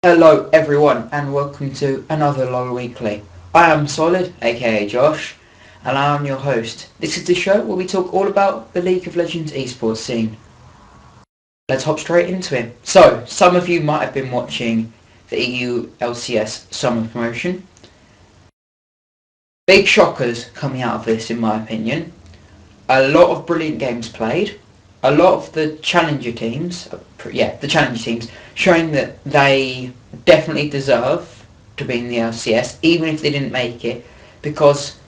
Hello everyone and welcome to another LoL Weekly. I am Solid, aka Josh, and I am your host. This is the show where we talk all about the League of Legends esports scene. Let's hop straight into it. So, some of you might have been watching the EU LCS summer promotion. Big shockers coming out of this in my opinion. A lot of brilliant games played. A lot of the challenger teams, showing that they definitely deserve to be in the LCS, even if they didn't make it, because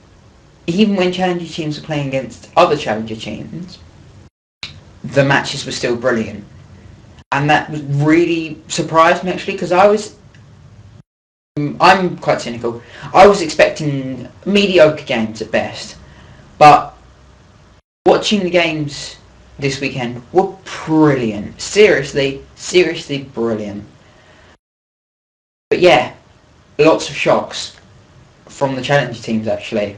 even when challenger teams were playing against other challenger teams, the matches were still brilliant. And that really surprised me actually, because I'm quite cynical. I was expecting mediocre games at best, but watching the games this weekend were brilliant. Seriously brilliant. But yeah, lots of shocks from the challenger teams actually.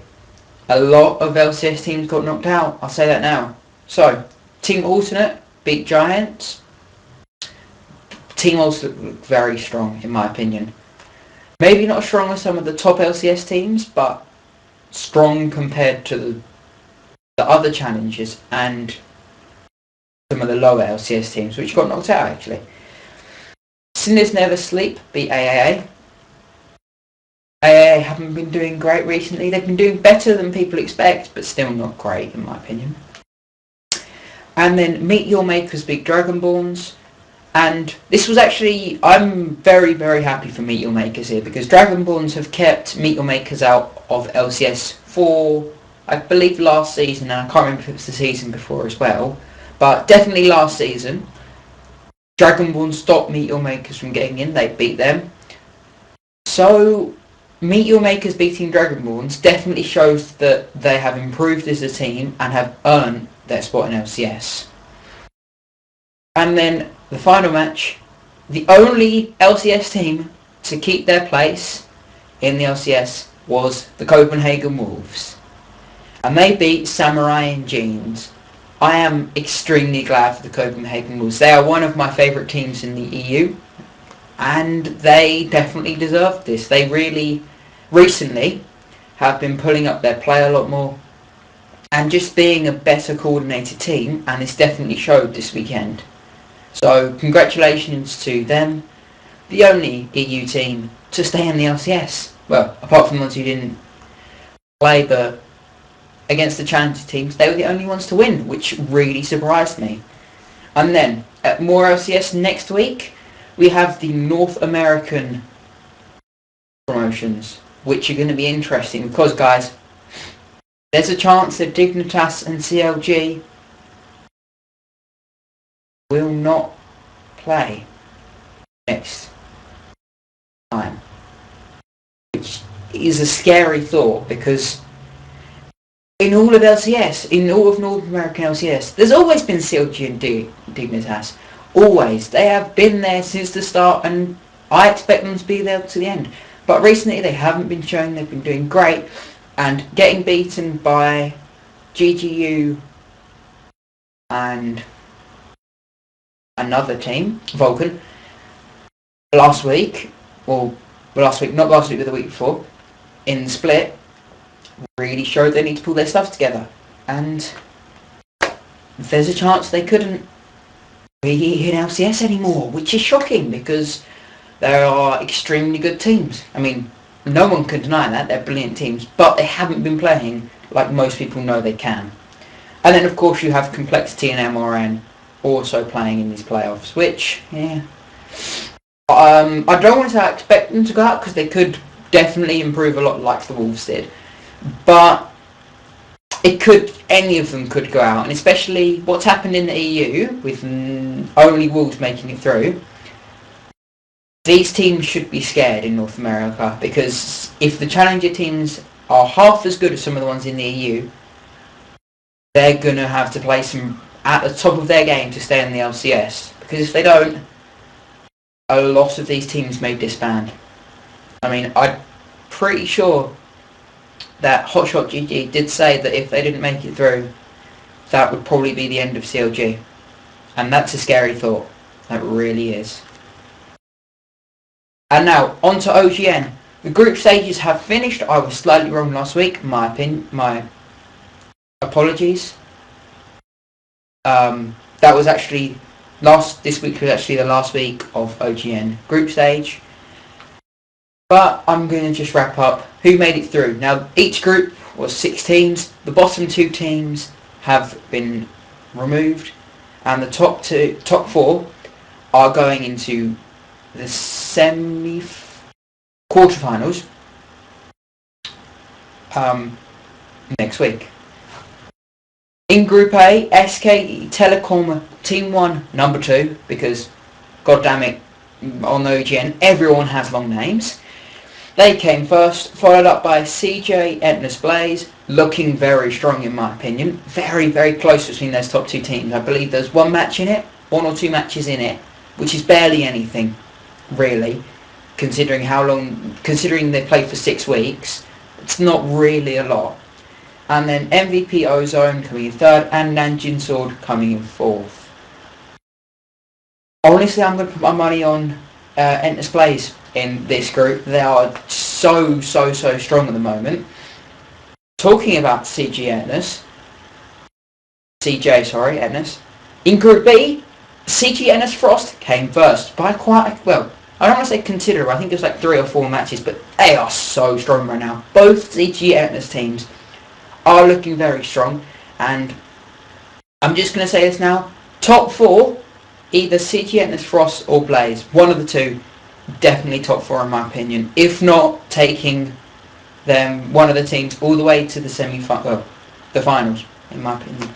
A lot of LCS teams got knocked out, I'll say that now. So, Team Alternate beat Giants. Team Alternate looked very strong in my opinion. Maybe not as strong as some of the top LCS teams, but strong compared to the other challenges and some of the lower LCS teams, which got knocked out actually. Sinners Never Sleep beat AAA. AAA haven't been doing great recently. They've been doing better than people expect, but still not great in my opinion. And then Meet Your Makers beat Dragonborns. And this was actually, I'm very happy for Meet Your Makers here, because Dragonborns have kept Meet Your Makers out of LCS for, I believe, last season, and I can't remember if it was the season before as well, but definitely last season. Dragonborn stopped Meet Your Makers from getting in, they beat them. So, Meet Your Makers beating Dragonborns definitely shows that they have improved as a team and have earned their spot in LCS. And then, the final match, the only LCS team to keep their place in the LCS was the Copenhagen Wolves. And they beat Samurai and Jeans. I am extremely glad for the Copenhagen Wolves. They are one of my favourite teams in the EU, and they definitely deserve this. They really, recently, have been pulling up their play a lot more, and just being a better coordinated team, and it's definitely showed this weekend. So, congratulations to them, the only EU team to stay in the LCS. Well, apart from the ones who didn't play, but against the challenger teams, they were the only ones to win, which really surprised me. And then, at more LCS next week, we have the North American promotions, which are going to be interesting, because, guys, there's a chance that Dignitas and CLG will not play next time, which is a scary thought, because in all of LCS, in all of North American LCS, there's always been CLG and Dignitas. Always. They have been there since the start, and I expect them to be there to the end. But recently they haven't been showing they've been doing great, and getting beaten by GGU and another team, Vulcan, last week, but the week before, in the split, really showed they need to pull their stuff together, and there's a chance they couldn't be in LCS anymore, which is shocking, because there are extremely good teams. I mean, no one can deny that, they're brilliant teams, but they haven't been playing like most people know they can. And then of course you have Complexity and MRN also playing in these playoffs, which, yeah, I don't want to expect them to go out, because they could definitely improve a lot like the Wolves did. But any of them could go out, and especially what's happened in the EU with only Wolves making it through. These teams should be scared in North America, because if the challenger teams are half as good as some of the ones in the EU, they're going to have to play some at the top of their game to stay in the LCS, because if they don't, a lot of these teams may disband. I mean, I'm pretty sure that Hotshot GG did say that if they didn't make it through, that would probably be the end of CLG. And that's a scary thought. That really is. And now, on to OGN. The group stages have finished. I was slightly wrong last week. My apologies. That was actually this week was actually the last week of OGN group stage. But I'm going to just wrap up who made it through. Now, each group was 6 teams. The bottom 2 teams have been removed, and the top 4 are going into the quarterfinals next week. In Group A, SK Telecom Team 1, number 2, because god damn it, on the OGN everyone has long names. They came first, followed up by CJ Etnus Blaze, looking very strong in my opinion. Very, very close between those top 2 teams. I believe there's 1 match in it, 1 or 2 matches in it, which is barely anything, really, considering they played for 6 weeks. It's not really a lot. And then MVP Ozone coming in 3rd, and Nanjing Sword coming in 4th. Honestly, I'm going to put my money on Etnus Blaze in this group. They are so strong at the moment. Talking about CJ Etnus. In Group B, CG Etnus Frost came first by quite well. I don't want to say considerable. I think there's like 3 or 4 matches, but they are so strong right now. Both CG Etnus teams are looking very strong, and I'm just going to say this now. Top 4, either CG Etnus Frost or Blaze. One of the 2. Definitely top 4 in my opinion. If not taking them, one of the teams, all the way to the the finals, in my opinion.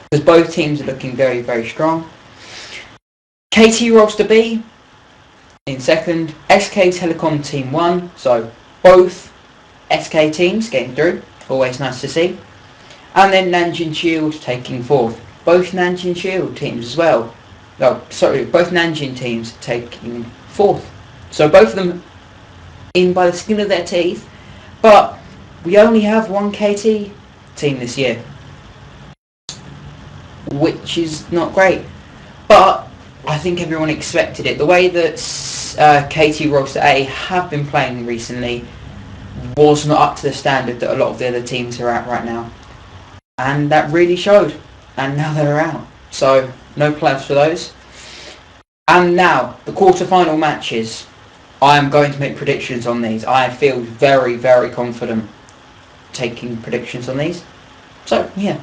Because both teams are looking very, very strong. KT Roster B in 2nd. SK Telecom Team 1. So both SK teams getting through. Always nice to see. And then Nanjing Shield taking 4th. Both Nanjing Shield teams as well. Both Nanjing teams taking 4th. So both of them in by the skin of their teeth. But we only have 1 KT team this year, which is not great. But I think everyone expected it. The way that KT Roster A have been playing recently was not up to the standard that a lot of the other teams are at right now. And that really showed. And now they're out. So no plans for those. And now, the quarter-final matches. I am going to make predictions on these. I feel very, very confident taking predictions on these. So, yeah.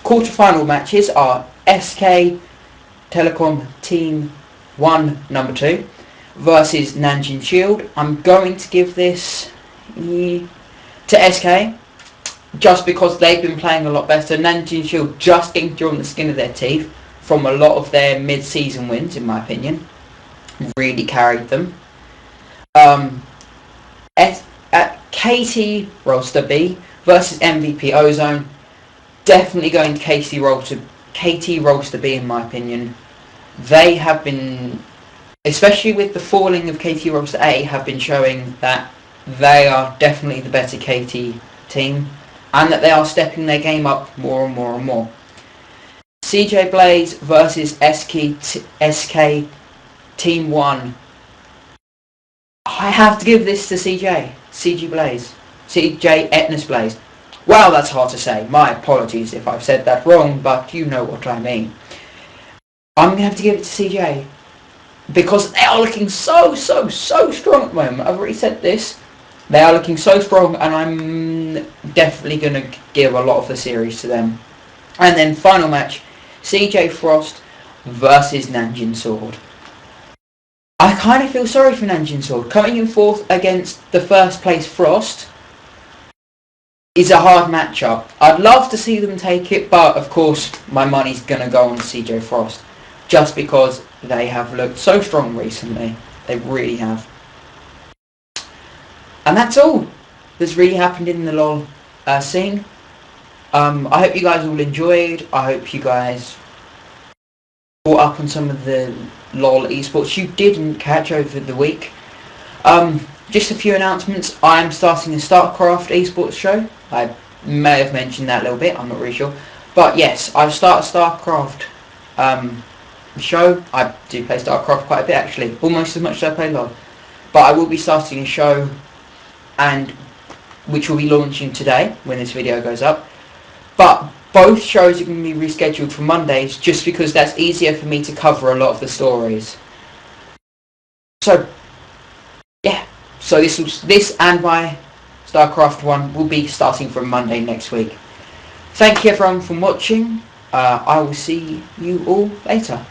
Quarter-final matches are SK Telecom Team 1, number 2, versus Nanjing Shield. I'm going to give this to SK, just because they've been playing a lot better. Nanjing Shield just getting through on the skin of their teeth from a lot of their mid-season wins, in my opinion. Really carried them. KT Roster B versus MVP Ozone. Definitely going to KT Roster B, in my opinion. They have been, especially with the falling of KT Roster A, have been showing that they are definitely the better KT team, and that they are stepping their game up more and more and more. CJ Blaze versus SK Team 1. I have to give this to CJ Blaze. CJ Etnus Blaze. Wow, that's hard to say. My apologies if I've said that wrong, but you know what I mean. I'm going to have to give it to CJ, because they are looking so strong at the moment. I've already said this. They are looking so strong, and I'm definitely going to give a lot of the series to them. And then final match, CJ Frost versus Nanjing Sword. I kind of feel sorry for Nanjing Sword. Coming in 4th against the 1st place Frost is a hard matchup. I'd love to see them take it, but of course my money's going to go on CJ Frost, just because they have looked so strong recently. They really have. And that's all that's really happened in the LoL scene. I hope you guys all enjoyed. I hope you guys brought up on some of the LoL esports you didn't catch over the week. Just a few announcements. I'm starting a StarCraft esports show. I may have mentioned that a little bit, I'm not really sure. But yes, I've started a StarCraft show. I do play StarCraft quite a bit actually, almost as much as I play LoL. but I will be starting a show, and which will be launching today when this video goes up. But both shows are going to be rescheduled for Mondays, just because that's easier for me to cover a lot of the stories. So yeah, so this and my StarCraft one will be starting from Monday next week. Thank you everyone for watching. I will see you all later.